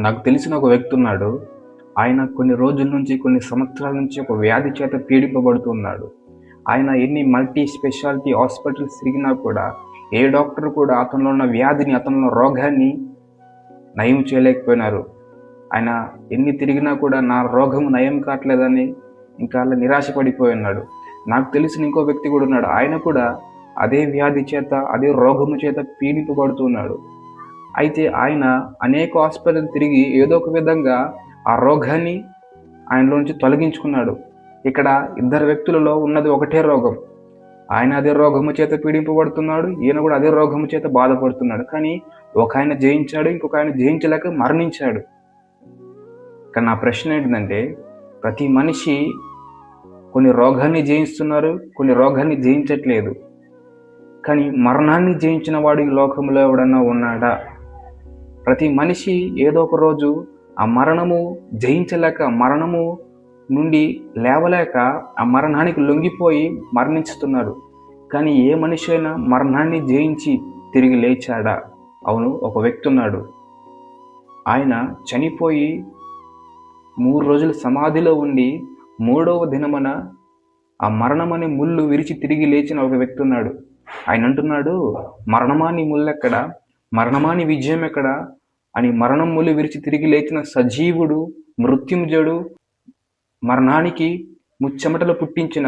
నాకు తెలిసిన ఒక వ్యక్తి ఉన్నాడు. ఆయన కొన్ని రోజుల నుంచి, కొన్ని సంవత్సరాల నుంచి ఒక వ్యాధి చేత పీడింపబడుతున్నాడు. ఆయన ఎన్ని మల్టీ స్పెషాలిటీ హాస్పిటల్స్ తిరిగినా కూడా ఏ డాక్టర్ కూడా అతనిలో ఉన్న వ్యాధిని, అతనిలో రోగాన్ని నయం చేయలేకపోయినారు. ఆయన ఎన్ని తిరిగినా కూడా నా రోగం నయం కావట్లేదని ఇంకా అలా నిరాశపడిపోయి ఉన్నాడు. నాకు తెలిసిన ఇంకో వ్యక్తి కూడా ఉన్నాడు. ఆయన కూడా అదే వ్యాధి చేత, అదే రోగము చేత పీడింపబడుతున్నాడు. అయితే ఆయన అనేక హాస్పిటల్ తిరిగి ఏదో ఒక విధంగా ఆ రోగాన్ని ఆయనలోంచి తొలగించుకున్నాడు. ఇక్కడ ఇద్దరు వ్యక్తులలో ఉన్నది ఒకటే రోగం. ఆయన అదే రోగము చేత పీడింపబడుతున్నాడు, ఈయన కూడా అదే రోగము చేత బాధపడుతున్నాడు. కానీ ఒక ఆయన జయించాడు, ఇంకొక ఆయన జయించలేక మరణించాడు. కానీ నా ప్రశ్న ఏంటంటే, ప్రతి మనిషి కొన్ని రోగాన్ని జయిస్తున్నారు, కొన్ని రోగాన్ని జయించట్లేదు. కానీ మరణాన్ని జయించిన వాడు ఈ లోకంలో ఎవడన్నా ఉన్నాడా? ప్రతి మనిషి ఏదో ఒక రోజు ఆ మరణము జయించలేక, మరణము నుండి లేవలేక ఆ మరణానికి లొంగిపోయి మరణిస్తున్నాడు. కానీ ఏ మనిషి అయినా మరణాన్ని జయించి తిరిగి లేచాడా? అవును, ఒక వ్యక్తి ఉన్నాడు. ఆయన చనిపోయి 3 రోజులు సమాధిలో ఉండి 3వ దినమున ఆ మరణమనే ముళ్ళు విరిచి తిరిగి లేచిన ఒక వ్యక్తి ఉన్నాడు. ఆయన అంటున్నాడు, మరణమా నీ ముళ్ళెక్కడ, మరణమా నీ విజయం ఎక్కడ అని. మరణం ముళ్ళు విరిచి తిరిగి లేచిన సజీవుడు, మృత్యుంజయుడు, మరణానికి ముచ్చెమటలు పుట్టించిన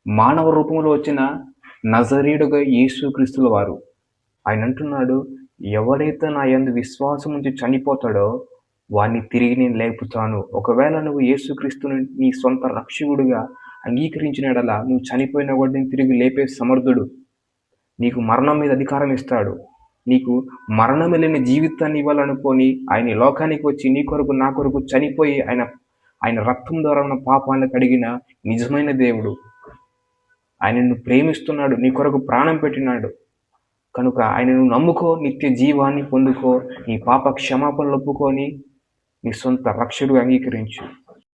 మానవ రూపంలో వచ్చిన నజరీయుడుగా యేసుక్రీస్తుల వారు. ఆయన అంటున్నాడు, ఎవరైతే నా యందు విశ్వాసం ఉంచి చనిపోతాడో వాడిని తిరిగి నేను లేపుతాను. ఒకవేళ నువ్వు యేసుక్రీస్తుని నీ సొంత రక్షకుడిగా అంగీకరించిన యెడల నువ్వు చనిపోయిన వాడిని తిరిగి లేపే సమర్థుడు. నీకు మరణం మీద అధికారం ఇస్తాడు. నీకు మరణం లేని జీవితాన్ని ఇవ్వాలనుకొని ఆయన ఈ లోకానికి వచ్చి నీ కొరకు, నా కొరకు చనిపోయి ఆయన రక్తం ద్వారా ఉన్న పాపాలను కడిగిన నిజమైన దేవుడు. ఆయన నిన్ను ప్రేమిస్తున్నాడు, నీ కొరకు ప్రాణం పెట్టినాడు. కనుక ఆయనను నమ్ముకో, నిత్య జీవాన్ని పొందుకో, నీ పాప క్షమాపణలు ఒప్పుకొని నీ సొంత రక్షకుడు అంగీకరించు.